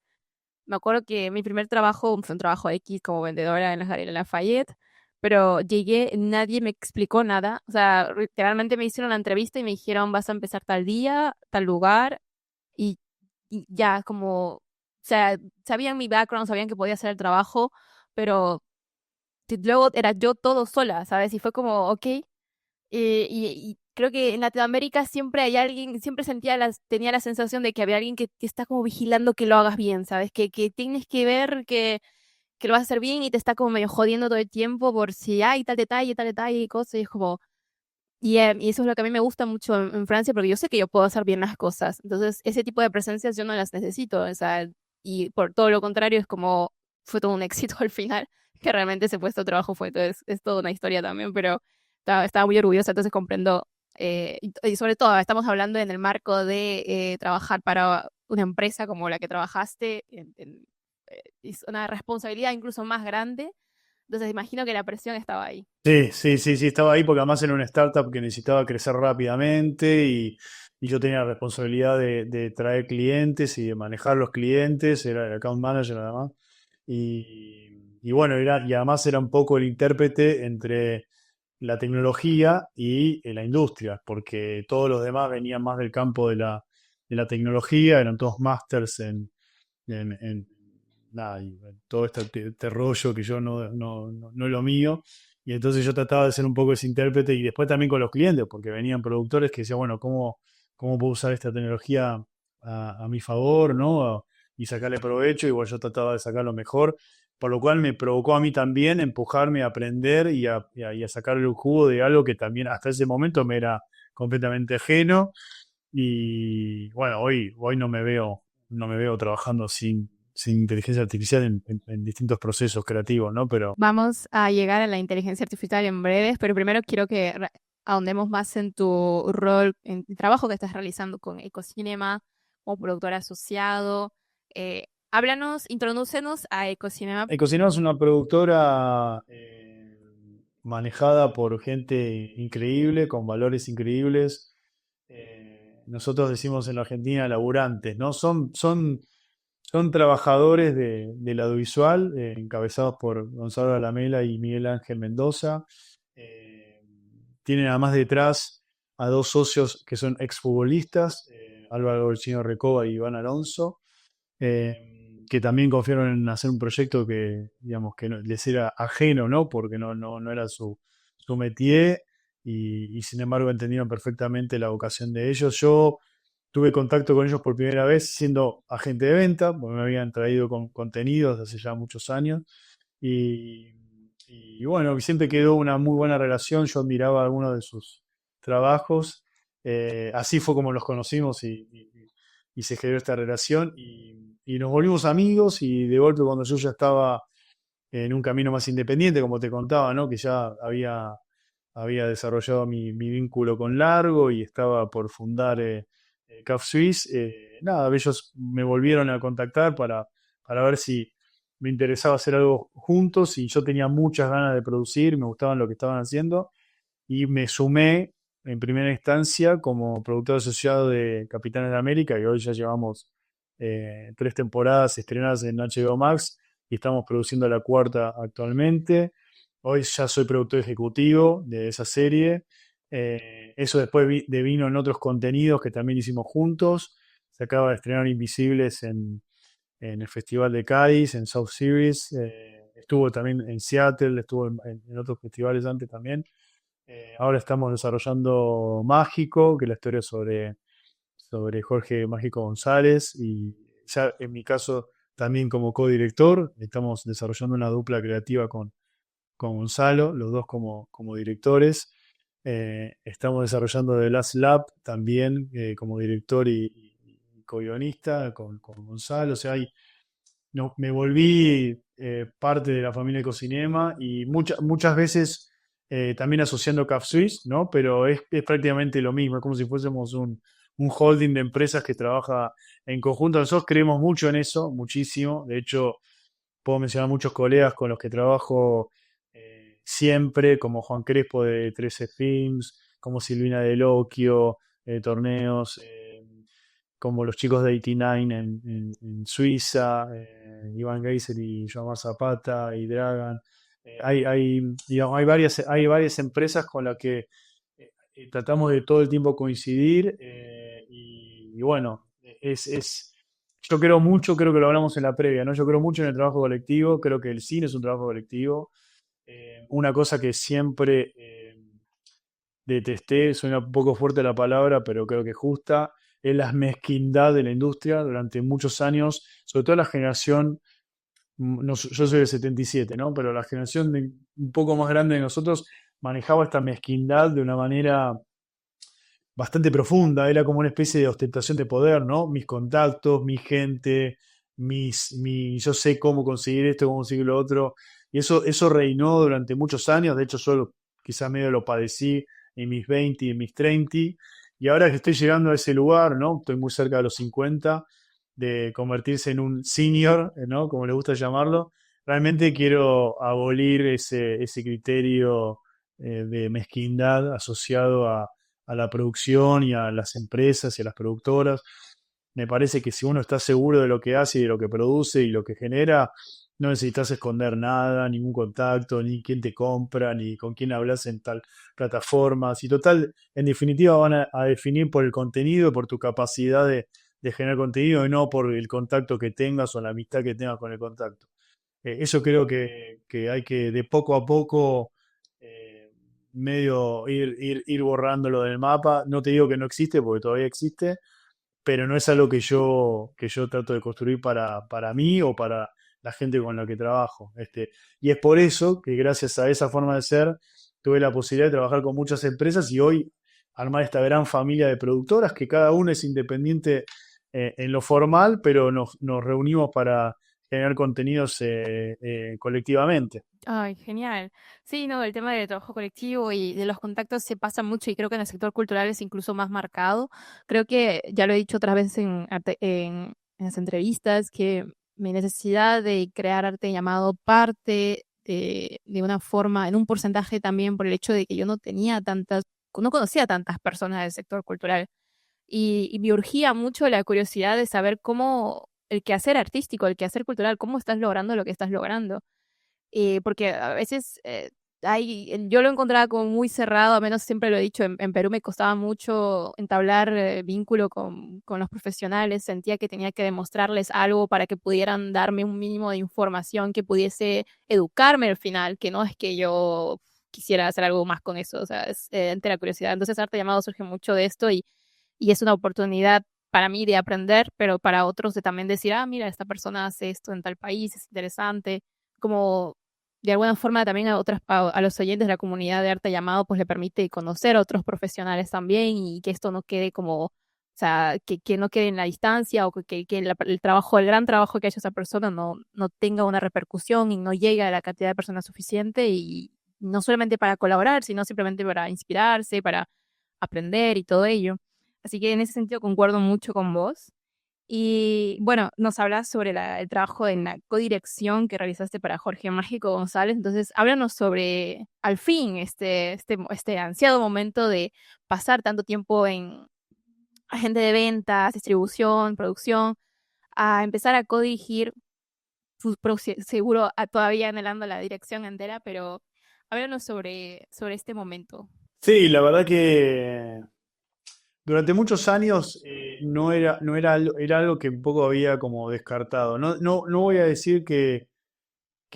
me acuerdo que mi primer trabajo fue un trabajo X como vendedora en las Galerías Lafayette, pero llegué, nadie me explicó nada. O sea, literalmente me hicieron la entrevista y me dijeron, vas a empezar tal día, tal lugar, y, y ya como, o sea, sabían mi background, sabían que podía hacer el trabajo, pero luego era yo todo sola, ¿sabes? Y fue como, ok. Y creo que en Latinoamérica siempre hay alguien, siempre tenía la sensación de que había alguien que te está como vigilando que lo hagas bien, ¿sabes? Que tienes que ver que lo vas a hacer bien y te está como medio jodiendo todo el tiempo por si hay tal detalle y cosas. Y es como, y eso es lo que a mí me gusta mucho en Francia, porque yo sé que yo puedo hacer bien las cosas. Entonces, ese tipo de presencias yo no las necesito, o sea, y por todo lo contrario, es como, fue todo un éxito al final, que realmente ese puesto de trabajo fue, entonces, es toda una historia también, pero estaba muy orgullosa, entonces comprendo, y sobre todo, estamos hablando en el marco de trabajar para una empresa como la que trabajaste, es una responsabilidad incluso más grande, entonces imagino que la presión estaba ahí. sí, sí, sí, sí, estaba ahí porque además era una startup que necesitaba crecer rápidamente y yo tenía la responsabilidad de traer clientes y de manejar los clientes, era el account manager además. Y bueno, y además era un poco el intérprete entre la tecnología y la industria, porque todos los demás venían más del campo de la tecnología, eran todos másters en nada, y todo este rollo que yo no es lo mío. Y entonces yo trataba de ser un poco ese intérprete y después también con los clientes, porque venían productores que decían, bueno, ¿cómo puedo usar esta tecnología a mi favor, ¿no? Y sacarle provecho, igual yo trataba de sacar lo mejor, por lo cual me provocó a mí también empujarme a aprender y a sacarle el jugo de algo que también hasta ese momento me era completamente ajeno. Y bueno, hoy no me veo trabajando sin inteligencia artificial en distintos procesos creativos, ¿no? Pero Vamos a llegar a la inteligencia artificial en breves, pero primero quiero que ahondemos más en tu rol, en el trabajo que estás realizando con Ecocinema como productor asociado. Háblanos, introdúcenos a Ecocinema. Ecocinema es una productora manejada por gente increíble, con valores increíbles. Nosotros decimos en la Argentina laburantes, ¿no? Son trabajadores del audiovisual, encabezados por Gonzalo Alamela y Miguel Ángel Mendoza. Eh, Tienen además detrás a dos socios que son exfutbolistas, Álvaro Golchino Recoba y Iván Alonso, que también confiaron en hacer un proyecto que, digamos, que les era ajeno, ¿no? Porque no era su métier y sin embargo entendieron perfectamente la vocación de ellos. Yo tuve contacto con ellos por primera vez siendo agente de venta, porque me habían traído con contenidos hace ya muchos años. Y, y bueno, siempre quedó una muy buena relación. Yo admiraba algunos de sus trabajos. Así fue como los conocimos y se generó esta relación. Y nos volvimos amigos. Y de golpe, cuando yo ya estaba en un camino más independiente, como te contaba, ¿no? Que ya había desarrollado mi vínculo con Largo y estaba por fundar CAF Suisse. Nada, ellos me volvieron a contactar para ver si me interesaba hacer algo juntos y yo tenía muchas ganas de producir, me gustaban lo que estaban haciendo y me sumé en primera instancia como productor asociado de Capitanes de América y hoy ya llevamos 3 temporadas estrenadas en HBO Max y estamos produciendo la cuarta actualmente. Hoy ya soy productor ejecutivo de esa serie. Eso después devino en otros contenidos que también hicimos juntos. Se acaba de estrenar Invisibles en el Festival de Cádiz, en South Series. Estuvo también en Seattle, estuvo en otros festivales antes también. Ahora estamos desarrollando Mágico, que es la historia sobre Jorge Mágico González. Y ya en mi caso también como codirector, estamos desarrollando una dupla creativa con Gonzalo, los dos como directores. Estamos desarrollando The Last Lab también como director y co-guionista con Gonzalo. O sea, no, me volví parte de la familia Ecocinema y muchas veces también asociando CAF Suisse, ¿no? Pero es prácticamente lo mismo, es como si fuésemos un holding de empresas que trabaja en conjunto. Nosotros creemos mucho en eso, muchísimo. De hecho, puedo mencionar muchos colegas con los que trabajo siempre, como Juan Crespo de 13 Films, como Silvina de Loquio, Torneos, como los chicos de 89 en Suiza, Iván Geiser y Joamar Zapata y Dragan. Digamos, hay varias empresas con las que tratamos de todo el tiempo coincidir y bueno, yo creo que lo hablamos en la previa, ¿no? Yo creo mucho en el trabajo colectivo, creo que el cine es un trabajo colectivo. Una cosa que siempre detesté, suena un poco fuerte la palabra, pero creo que justa, es la mezquindad de la industria durante muchos años, sobre todo la generación, yo soy del 77, ¿no? Pero la generación un poco más grande de nosotros manejaba esta mezquindad de una manera bastante profunda, era como una especie de ostentación de poder, ¿no? Mis contactos, mi gente, yo sé cómo conseguir esto, cómo conseguir lo otro, y eso reinó durante muchos años, de hecho yo quizás medio lo padecí en mis 20 y en mis 30, y ahora que estoy llegando a ese lugar, ¿no? Estoy muy cerca de los 50, de convertirse en un senior, ¿no? Como le gusta llamarlo, realmente quiero abolir ese criterio de mezquindad asociado a la producción y a las empresas y a las productoras. Me parece que si uno está seguro de lo que hace y de lo que produce y lo que genera, no necesitas esconder nada, ningún contacto, ni quién te compra, ni con quién hablas en tal plataforma. Y total, en definitiva van a definir por el contenido, por tu capacidad de generar contenido y no por el contacto que tengas o la amistad que tengas con el contacto. Eso creo que hay que de poco a poco eh, medio ir borrándolo del mapa. No te digo que no existe, porque todavía existe, pero no es algo que yo trato de construir para mí o para la gente con la que trabajo. Y es por eso que gracias a esa forma de ser tuve la posibilidad de trabajar con muchas empresas y hoy armar esta gran familia de productoras que cada una es independiente en lo formal, pero nos reunimos para generar contenidos colectivamente. Ay, genial. Sí, no, el tema del trabajo colectivo y de los contactos se pasa mucho y creo que en el sector cultural es incluso más marcado. Creo que ya lo he dicho otras veces en las entrevistas, que mi necesidad de crear arte llamado parte de una forma, en un porcentaje también por el hecho de que yo no tenía tantas, no conocía tantas personas del sector cultural y me urgía mucho la curiosidad de saber cómo el quehacer artístico, el quehacer cultural, cómo estás logrando lo que estás logrando porque a veces yo lo encontraba como muy cerrado, a menos siempre lo he dicho, en Perú me costaba mucho entablar vínculo con los profesionales, sentía que tenía que demostrarles algo para que pudieran darme un mínimo de información que pudiese educarme al final, que no es que yo quisiera hacer algo más con eso, o sea, es entera curiosidad. Entonces Arte Llamado surge mucho de esto y es una oportunidad para mí de aprender, pero para otros de también decir, ah, mira, esta persona hace esto en tal país, es interesante, como de alguna forma también a los oyentes de la comunidad de arte llamado, pues le permite conocer a otros profesionales también y que esto no quede como, o sea, que no quede en la distancia o el trabajo, el gran trabajo que ha hecho esa persona no tenga una repercusión y no llegue a la cantidad de personas suficiente y no solamente para colaborar, sino simplemente para inspirarse, para aprender y todo ello. Así que en ese sentido concuerdo mucho con vos. Y bueno, nos hablas sobre el trabajo en la codirección que realizaste para Jorge Mágico González. Entonces, háblanos sobre, al fin, este ansiado momento de pasar tanto tiempo en agente de ventas, distribución, producción, a empezar a codirigir, seguro todavía anhelando la dirección entera, pero háblanos sobre este momento. Sí, la verdad que durante muchos años era algo que un poco había como descartado. No voy a decir que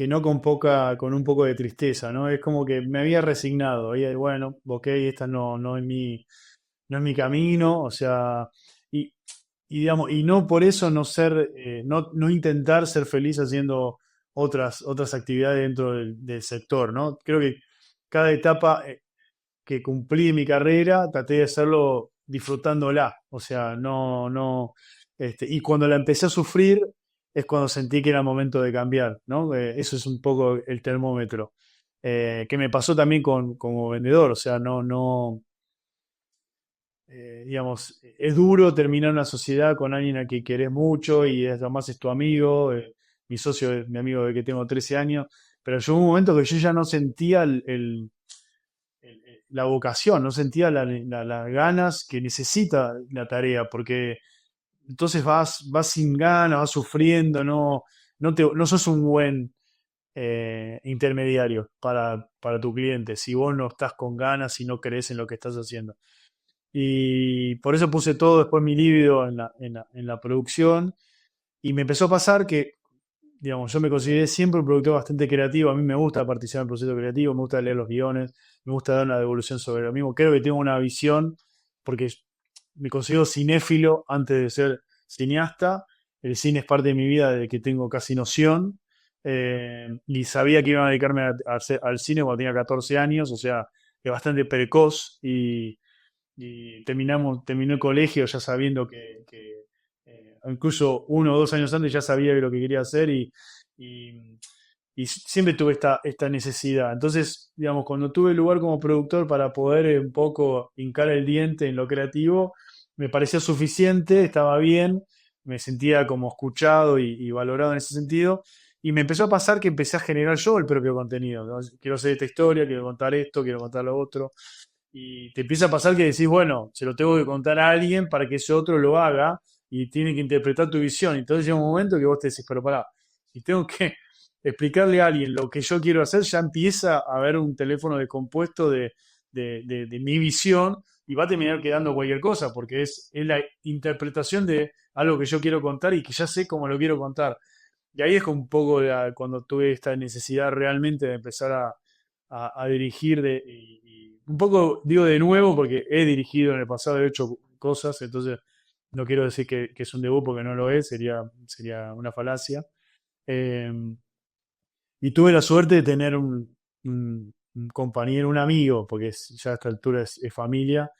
no con un poco de tristeza, ¿no? Es como que me había resignado. Bueno, ok, esta no es mi camino, o sea, y, digamos, y no por eso no intentar ser feliz haciendo otras actividades dentro del sector, ¿no? Creo que cada etapa que cumplí mi carrera, traté de hacerlo disfrutándola. O sea, y cuando la empecé a sufrir es cuando sentí que era momento de cambiar, ¿no? Eso es un poco el termómetro. Que me pasó también como vendedor, o sea, digamos, es duro terminar una sociedad con alguien a quien querés mucho y además es tu amigo, mi socio es mi amigo de que tengo 13 años, pero llegó un momento que yo ya no sentía la vocación, no sentía las ganas que necesita la tarea, porque entonces vas sin ganas, vas sufriendo, no sos un buen intermediario para tu cliente si vos no estás con ganas y no crees en lo que estás haciendo. Y por eso puse todo después mi libido en la producción y me empezó a pasar que digamos, yo me consideré siempre un productor bastante creativo. A mí me gusta participar en el proceso creativo, me gusta leer los guiones, me gusta dar una devolución sobre lo mismo. Creo que tengo una visión, porque me considero cinéfilo antes de ser cineasta. El cine es parte de mi vida desde que tengo casi noción. Y sabía que iba a dedicarme al cine cuando tenía 14 años, o sea, es bastante precoz. Y terminé el colegio ya sabiendo incluso 1 o 2 años antes ya sabía lo que quería hacer y- y siempre tuve esta necesidad. Entonces, digamos, cuando tuve el lugar como productor para poder un poco hincar el diente en lo creativo, me parecía suficiente, estaba bien, me sentía como escuchado y valorado en ese sentido. Y me empezó a pasar que empecé a generar yo el propio contenido, ¿no? Quiero hacer esta historia, quiero contar esto, quiero contar lo otro. Y te empieza a pasar que decís, bueno, se lo tengo que contar a alguien para que ese otro lo haga y tiene que interpretar tu visión. Entonces llega un momento que vos te decís, pero pará, si tengo que explicarle a alguien lo que yo quiero hacer, ya empieza a haber un teléfono descompuesto de mi visión y va a terminar quedando cualquier cosa, porque es la interpretación de algo que yo quiero contar y que ya sé cómo lo quiero contar. Y ahí es un poco cuando tuve esta necesidad realmente de empezar a dirigir y un poco digo de nuevo porque he dirigido en el pasado, he hecho cosas, entonces no quiero decir que es un debut porque no lo es, sería una falacia. Em, y tuve la suerte de tener un compañero, un amigo, porque ya a esta altura es familia,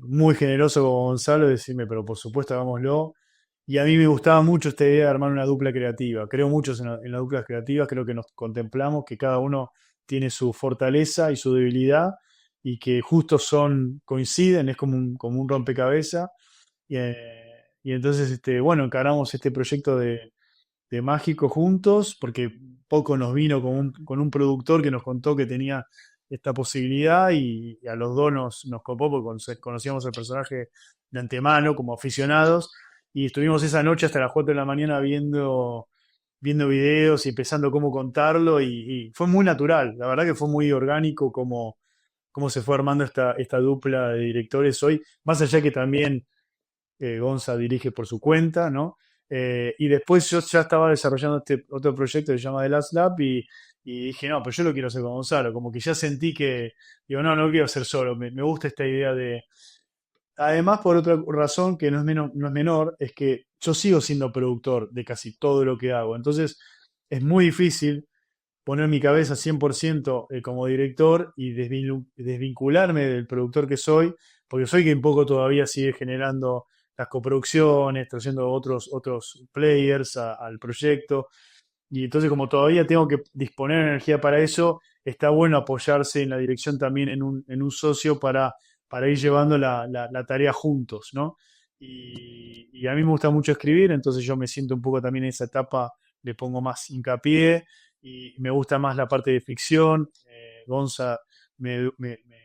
muy generoso como Gonzalo, de decirme, pero por supuesto hagámoslo. Y a mí me gustaba mucho esta idea de armar una dupla creativa. Creo mucho en las duplas creativas, creo que nos contemplamos, que cada uno tiene su fortaleza y su debilidad, y que justo coinciden, es como un rompecabezas. Y entonces, bueno, encaramos este proyecto de Mágico juntos, porque poco nos vino con un productor que nos contó que tenía esta posibilidad y a los dos nos copó porque conocíamos el personaje de antemano como aficionados y estuvimos esa noche hasta las 4 de la mañana viendo videos y pensando cómo contarlo y fue muy natural, la verdad que fue muy orgánico cómo se fue armando esta dupla de directores hoy, más allá que también Gonza dirige por su cuenta, ¿no? Y después yo ya estaba desarrollando este otro proyecto que se llama The Last Lap y dije, no, pero yo lo quiero hacer con Gonzalo, como que ya sentí que, digo, no, no lo quiero hacer solo, me gusta esta idea de... Además, por otra razón que no es menor, es que yo sigo siendo productor de casi todo lo que hago, entonces es muy difícil poner mi cabeza 100% como director y desvincularme del productor que soy, porque soy quien poco todavía sigue generando las coproducciones, trayendo otros players al proyecto. Y entonces como todavía tengo que disponer energía para eso, está bueno apoyarse en la dirección también en un socio para ir llevando la tarea juntos, ¿no? Y a mí me gusta mucho escribir, entonces yo me siento un poco también en esa etapa, le pongo más hincapié y me gusta más la parte de ficción. Gonza me, me- me-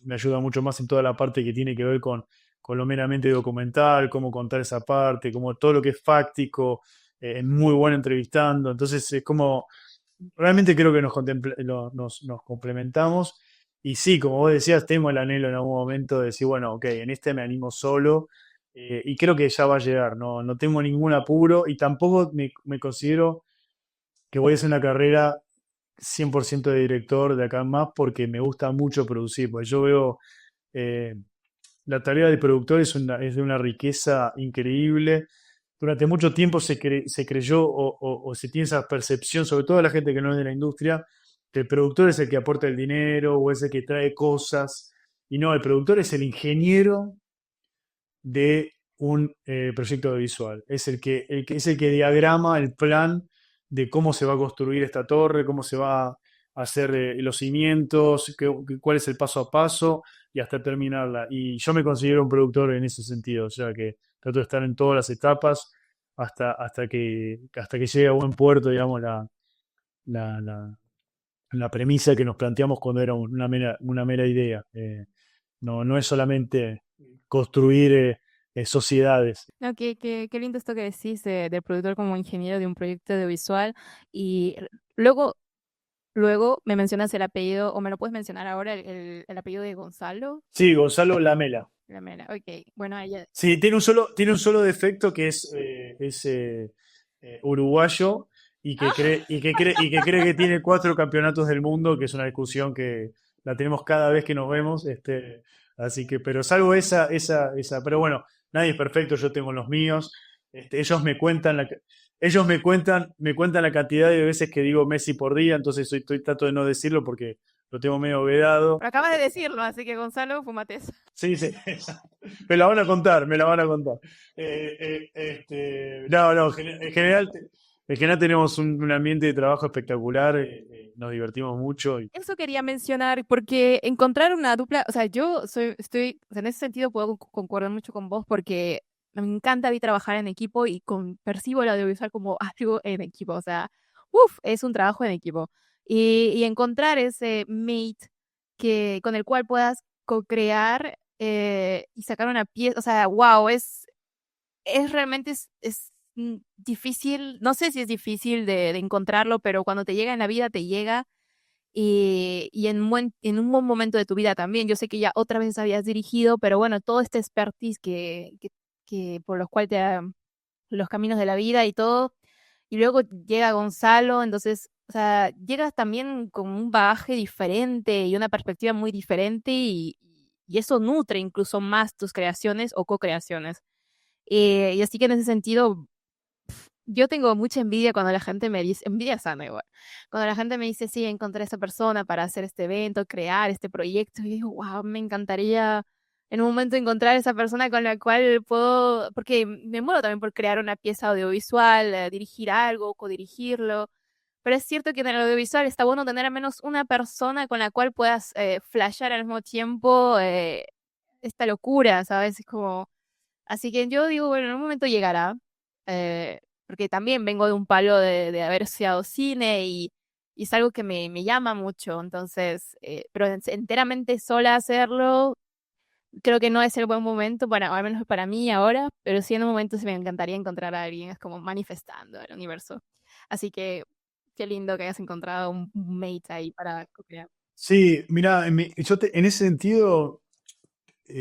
me ayuda mucho más en toda la parte que tiene que ver con lo meramente documental, cómo contar esa parte, como todo lo que es fáctico, es muy bueno entrevistando. Entonces es como, realmente creo que nos complementamos. Y sí, como vos decías, tengo el anhelo en algún momento de decir, bueno, ok, en este me animo solo. Y creo que ya va a llegar, no tengo ningún apuro y tampoco me considero que voy a hacer una carrera 100% de director de acá en más porque me gusta mucho producir, porque yo veo eh, la tarea de productor es de una riqueza increíble. Durante mucho tiempo se creyó o se tiene esa percepción, sobre todo la gente que no es de la industria, que el productor es el que aporta el dinero o es el que trae cosas. Y no, el productor es el ingeniero de un proyecto audiovisual. Es el que diagrama el plan de cómo se va a construir esta torre, cómo se va a hacer los cimientos, cuál es el paso a paso y hasta terminarla. Y yo me considero un productor en ese sentido, o sea que trato de estar en todas las etapas hasta que llegue a buen puerto, digamos, la, la- la premisa que nos planteamos cuando era una mera idea. No es solamente construir sociedades. No, qué lindo esto que decís del productor como ingeniero de un proyecto audiovisual. Y luego, luego me mencionas el apellido, o me lo puedes mencionar ahora, el apellido de Gonzalo. Sí, Gonzalo Lamela. Lamela. Ok, bueno, ella. Sí, tiene un solo defecto que es uruguayo y que cree que tiene 4 campeonatos del mundo, que es una discusión que la tenemos cada vez que nos vemos. Así que, pero salvo pero bueno, nadie es perfecto, yo tengo los míos. Ellos me cuentan la cantidad de veces que digo Messi por día, entonces trato de no decirlo porque lo tengo medio vedado. Pero acabas de decirlo, así que Gonzalo, fumate eso. Sí, sí. Me la van a contar, me la van a contar. No, no, en general tenemos un ambiente de trabajo espectacular, nos divertimos mucho. Eso quería mencionar, porque encontrar una dupla, o sea, o sea, en ese sentido puedo concordar mucho con vos, porque me encanta a mí trabajar en equipo y percibo el audiovisual como algo en equipo, o sea, es un trabajo en equipo. Y encontrar ese mate con el cual puedas co-crear y sacar una pieza, o sea, wow, realmente difícil, no sé si es difícil de encontrarlo, pero cuando te llega en la vida, te llega y en un buen momento de tu vida también. Yo sé que ya otra vez habías dirigido, pero bueno, todo este expertise que por los cuales los caminos de la vida y todo. Y luego llega Gonzalo, entonces, o sea, llegas también con un bagaje diferente y una perspectiva muy diferente y eso nutre incluso más tus creaciones o co-creaciones. Y así que en ese sentido, yo tengo mucha envidia cuando la gente me dice, envidia sana igual, cuando la gente me dice, sí, encontré a esa persona para hacer este evento, crear este proyecto, y digo, wow, me encantaría en un momento encontrar esa persona con la cual puedo, porque me muero también por crear una pieza audiovisual, dirigir algo, codirigirlo, pero es cierto que en el audiovisual está bueno tener al menos una persona con la cual puedas flashear al mismo tiempo esta locura, ¿sabes? Es como... Así que yo digo, bueno, en un momento llegará, porque también vengo de un palo de haber estudiado cine y es algo que me llama mucho, entonces, pero enteramente sola hacerlo, creo que no es el buen momento, para, al menos para mí ahora, pero sí en un momento sí me encantaría encontrar a alguien, es como manifestando el universo. Así que qué lindo que hayas encontrado un mate ahí para co-crear. Sí, mira, en ese sentido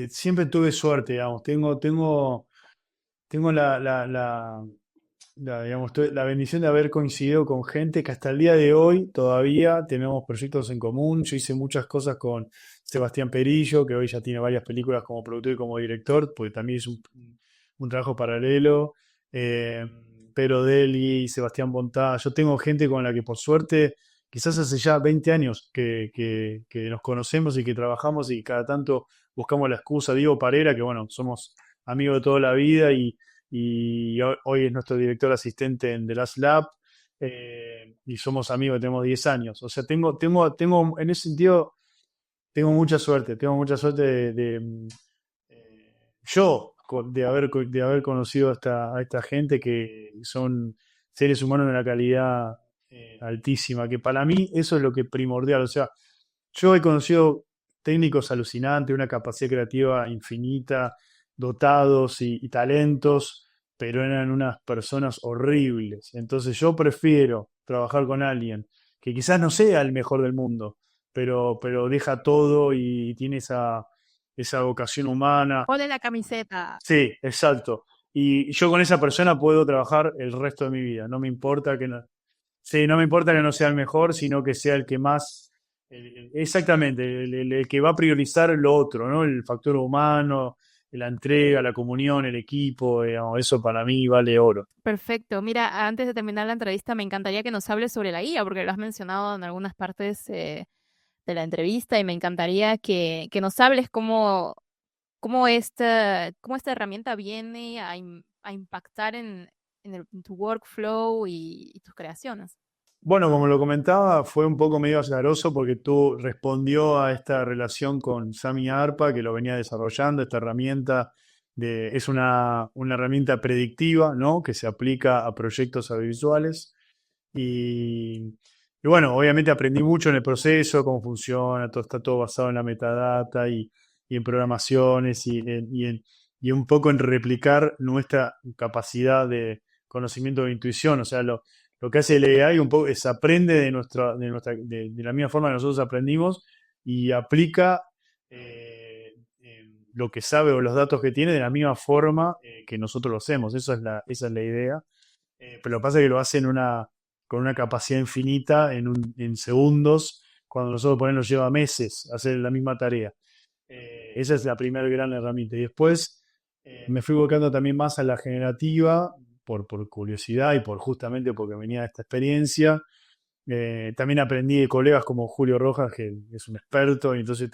siempre tuve suerte, digamos. Tengo digamos, la bendición de haber coincidido con gente que hasta el día de hoy todavía tenemos proyectos en común. Yo hice muchas cosas con Sebastián Perillo, que hoy ya tiene varias películas como productor y como director, porque también es un trabajo paralelo. Eh, Pedro Deli, Sebastián Bontá. Yo tengo gente con la que por suerte, quizás hace ya 20 años que nos conocemos y que trabajamos y cada tanto buscamos la excusa. Diego Parera, que bueno, somos amigos de toda la vida y hoy es nuestro director asistente en The Last Lab, y somos amigos, tenemos 10 años. O sea, en ese sentido, tengo mucha suerte de haber conocido a esta gente que son seres humanos de una calidad altísima, que para mí eso es lo que es primordial. O sea, yo he conocido técnicos alucinantes, una capacidad creativa infinita, dotados y talentos, pero eran unas personas horribles. Entonces yo prefiero trabajar con alguien que quizás no sea el mejor del mundo, pero deja todo y tiene esa vocación humana. Ponle la camiseta. Sí, exacto. Y yo con esa persona puedo trabajar el resto de mi vida. No me importa que no, sí, no me importa que no sea el mejor, sino que sea el que más, exactamente, el que va a priorizar lo otro, ¿no? El factor humano, la entrega, la comunión, el equipo, digamos, eso para mí vale oro. Perfecto. Mira, antes de terminar la entrevista, me encantaría que nos hables sobre la IA, porque lo has mencionado en algunas partes de la entrevista y me encantaría que nos hables cómo esta herramienta viene a impactar en tu workflow y tus creaciones. Bueno, como lo comentaba, fue un poco medio azaroso porque tú respondió a esta relación con Sami Arpa, que lo venía desarrollando. Esta herramienta es una herramienta predictiva, ¿no? Que se aplica a proyectos audiovisuales. Y bueno, obviamente aprendí mucho en el proceso, cómo funciona, todo está todo basado en la metadata y en programaciones y un poco en replicar nuestra capacidad de conocimiento de intuición. O sea, lo que hace el AI un poco es aprende de la misma forma que nosotros aprendimos y aplica lo que sabe o los datos que tiene de la misma forma que nosotros lo hacemos. Esa es la idea. Pero lo que pasa es que lo hace con una capacidad infinita en segundos, cuando nosotros por ahí nos lleva meses hacer la misma tarea. Esa es la primera gran herramienta. Y después me fui volcando también más a la generativa, por curiosidad y justamente porque venía de esta experiencia. También aprendí de colegas como Julio Rojas, que es un experto, y entonces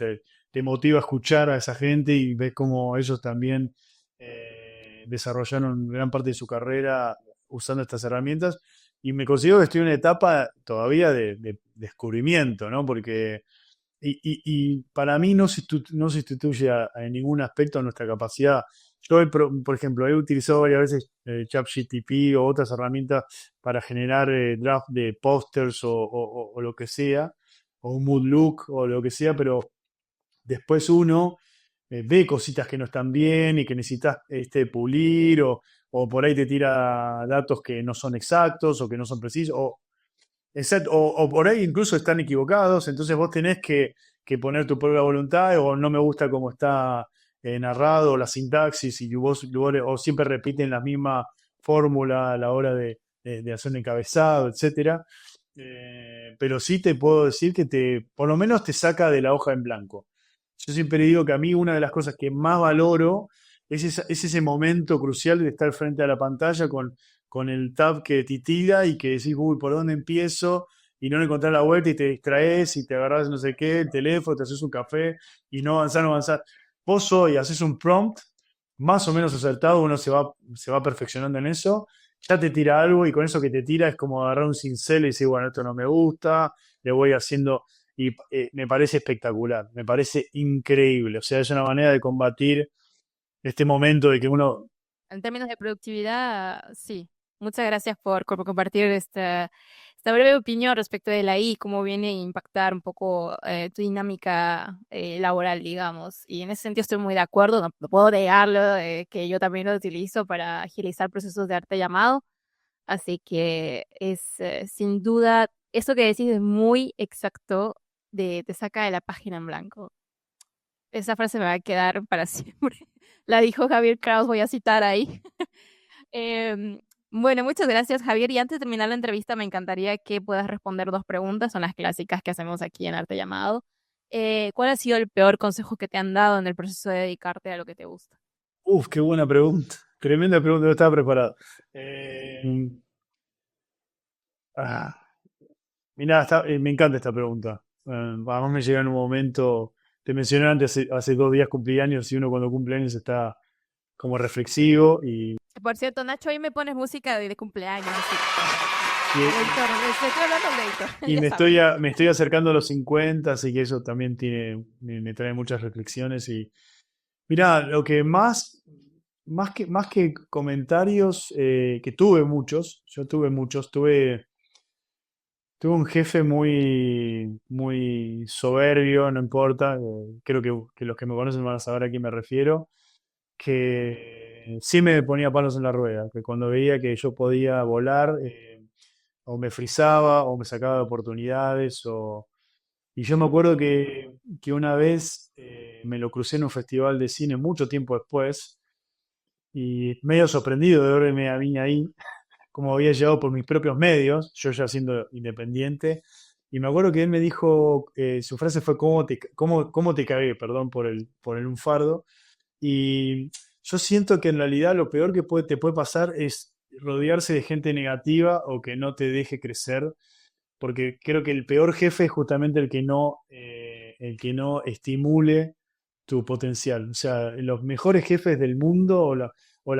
te motiva a escuchar a esa gente y ves cómo ellos también desarrollaron gran parte de su carrera usando estas herramientas. Y me considero que estoy en una etapa todavía de descubrimiento, ¿no? Porque y para mí no sustituye en ningún aspecto a nuestra capacidad. Yo, por ejemplo, he utilizado varias veces ChatGPT o otras herramientas para generar draft de pósters o lo que sea, o un mood look o lo que sea, pero después uno ve cositas que no están bien y que necesitas pulir o por ahí te tira datos que no son exactos o que no son precisos exacto, o por ahí incluso están equivocados, entonces vos tenés que poner tu propia voluntad o no me gusta cómo está narrado la sintaxis y o siempre repiten la misma fórmula a la hora de hacer un encabezado, etcétera. Pero sí te puedo decir que por lo menos te saca de la hoja en blanco. Yo siempre digo que a mí una de las cosas que más valoro es ese momento crucial de estar frente a la pantalla con el tab que titila y que decís, uy, ¿por dónde empiezo? Y no encontrás la vuelta y te distraes y te agarrás no sé qué, el teléfono, te haces un café y no avanzás, no avanzás. Vos hoy haces un prompt más o menos acertado, uno se va perfeccionando en eso, ya te tira algo y con eso que te tira es como agarrar un cincel y decir, bueno, esto no me gusta, le voy haciendo y me parece espectacular, me parece increíble. O sea, es una manera de combatir este momento de que uno... En términos de productividad, sí. Muchas gracias por compartir esta breve opinión respecto de la I, cómo viene a impactar un poco tu dinámica laboral, digamos. Y en ese sentido estoy muy de acuerdo, no puedo negarlo, que yo también lo utilizo para agilizar procesos de arte llamado. Así que es sin duda, eso que decís es muy exacto, te saca de la página en blanco. Esa frase me va a quedar para siempre. La dijo Javier Kraus, voy a citar ahí. Em, bueno, muchas gracias, Javier. Y antes de terminar la entrevista, me encantaría que puedas responder dos preguntas, son las clásicas que hacemos aquí en Arte Llamado. ¿Cuál ha sido el peor consejo que te han dado en el proceso de dedicarte a lo que te gusta? Uf, qué buena pregunta. Tremenda pregunta, no estaba preparado. Eh, ah, Mirá, me encanta esta pregunta. Además me llega en un momento, te mencioné antes, hace 2 días cumplí años y uno cuando cumple años está como reflexivo Por cierto, Nacho, ahí me pones música de cumpleaños, así. y, Leitor, estoy hablando de Leitor, y ya sabes. me estoy acercando a los 50, así que eso también me trae muchas reflexiones. Y mirá, lo que más que comentarios, que tuve muchos, yo tuve muchos, tuve un jefe muy soberbio, no importa, creo que los que me conocen van a saber a quién me refiero, que sí me ponía palos en la rueda, que cuando veía que yo podía volar, o me frizaba, o me sacaba de oportunidades, y yo me acuerdo que una vez me lo crucé en un festival de cine mucho tiempo después, y medio sorprendido de verme a mí ahí, como había llegado por mis propios medios, yo ya siendo independiente. Y me acuerdo que él me dijo, su frase fue, cómo te cagué? Perdón por el lunfardo. Y yo siento que en realidad lo peor que te puede pasar es rodearse de gente negativa o que no te deje crecer, porque creo que el peor jefe es justamente el que no estimule tu potencial. O sea, los mejores jefes del mundo,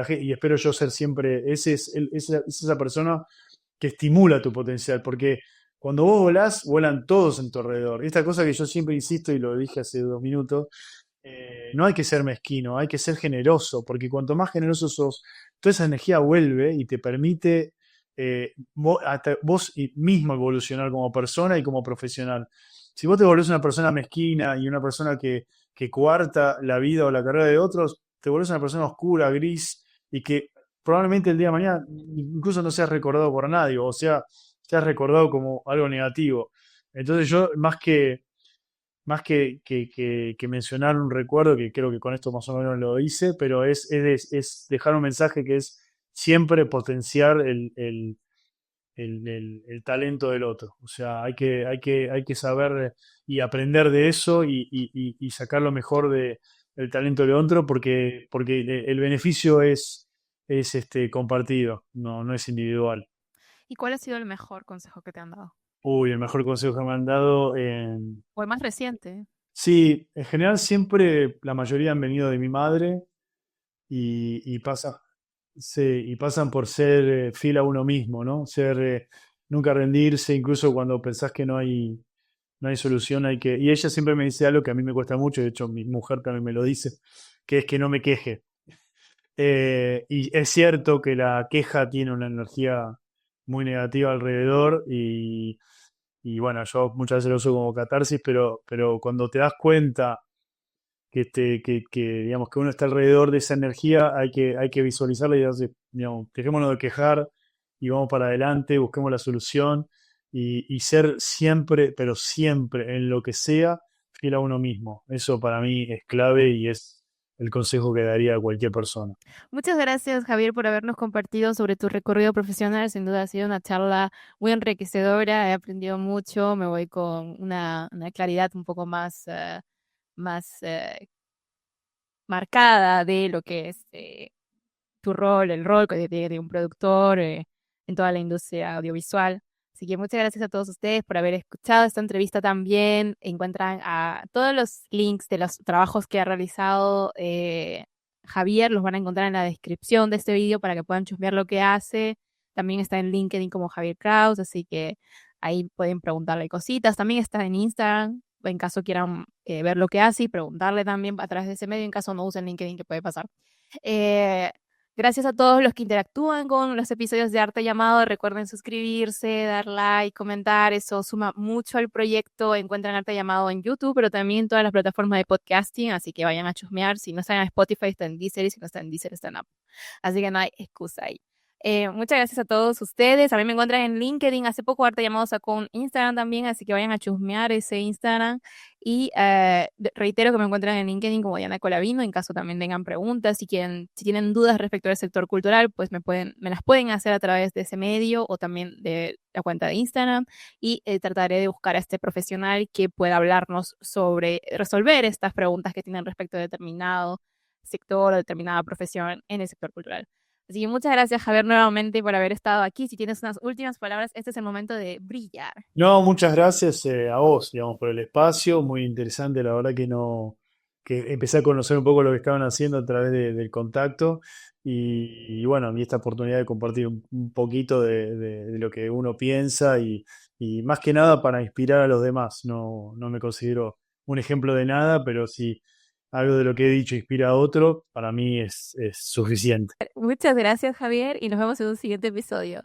y espero yo ser siempre, es esa persona que estimula tu potencial, porque cuando vos volás, vuelan todos en tu alrededor. Esta cosa que yo siempre insisto y lo dije hace 2 minutos, no hay que ser mezquino, hay que ser generoso, porque cuanto más generoso sos, toda esa energía vuelve y te permite hasta vos mismo evolucionar como persona y como profesional. Si vos te volvés una persona mezquina y una persona que coarta la vida o la carrera de otros, te volvés una persona oscura, gris, y que probablemente el día de mañana incluso no seas recordado por nadie, o sea, seas recordado como algo negativo. Entonces yo, más que mencionar un recuerdo, que creo que con esto más o menos lo hice, pero es dejar un mensaje que es siempre potenciar el talento del otro. O sea, hay que saber y aprender de eso y sacar lo mejor del talento del otro, porque el beneficio es compartido, no es individual. ¿Y cuál ha sido el mejor consejo que te han dado? Uy, el mejor consejo que me han dado. O el más reciente. Sí, en general siempre la mayoría han venido de mi madre y sí, y pasan por ser fiel a uno mismo, ¿no? Nunca rendirse, incluso cuando pensás que no hay solución, y ella siempre me dice algo que a mí me cuesta mucho, de hecho mi mujer también me lo dice, que es que no me queje. Y es cierto que la queja tiene una energía muy negativa alrededor y bueno, yo muchas veces lo uso como catarsis, pero cuando te das cuenta digamos, que uno está alrededor de esa energía, hay que visualizarla y darse, digamos, dejémonos de quejar y vamos para adelante, busquemos la solución y ser siempre, pero siempre, en lo que sea, fiel a uno mismo. Eso para mí es clave y es el consejo que daría a cualquier persona. Muchas gracias, Javier, por habernos compartido sobre tu recorrido profesional. Sin duda ha sido una charla muy enriquecedora. He aprendido mucho. Me voy con una claridad un poco más marcada de lo que es tu rol, el rol que tiene de un productor en toda la industria audiovisual. Así que muchas gracias a todos ustedes por haber escuchado esta entrevista también. Encuentran a todos los links de los trabajos que ha realizado Javier, los van a encontrar en la descripción de este video para que puedan chusmear lo que hace. También está en LinkedIn como Javier Kraus, así que ahí pueden preguntarle cositas. También está en Instagram, en caso quieran ver lo que hace y preguntarle también a través de ese medio, en caso no usen LinkedIn, que puede pasar. Gracias a todos los que interactúan con los episodios de Arte Llamado. Recuerden suscribirse, dar like, comentar. Eso suma mucho al proyecto. Encuentran Arte Llamado en YouTube, pero también en todas las plataformas de podcasting. Así que vayan a chusmear. Si no están en Spotify, está en Deezer. Y si no están en Deezer, está en Apple. Así que no hay excusa ahí. Muchas gracias a todos ustedes. A mí me encuentran en LinkedIn. Hace poco Arte Llamado sacó un Instagram también. Así que vayan a chusmear ese Instagram. Y reitero que me encuentran en LinkedIn como Diana Colavino, en caso también tengan preguntas, si tienen dudas respecto al sector cultural, pues me las pueden hacer a través de ese medio o también de la cuenta de Instagram y trataré de buscar a este profesional que pueda hablarnos sobre resolver estas preguntas que tienen respecto a determinado sector o determinada profesión en el sector cultural. Así que muchas gracias, Javier, nuevamente por haber estado aquí. Si tienes unas últimas palabras, este es el momento de brillar. No, muchas gracias a vos, digamos, por el espacio, muy interesante, la verdad que no, que empecé a conocer un poco lo que estaban haciendo a través del contacto y bueno, y esta oportunidad de compartir un poquito de lo que uno piensa y más que nada para inspirar a los demás. No, no me considero un ejemplo de nada, pero si algo de lo que he dicho inspira a otro, para mí es suficiente. Muchas gracias, Javier, y nos vemos en un siguiente episodio.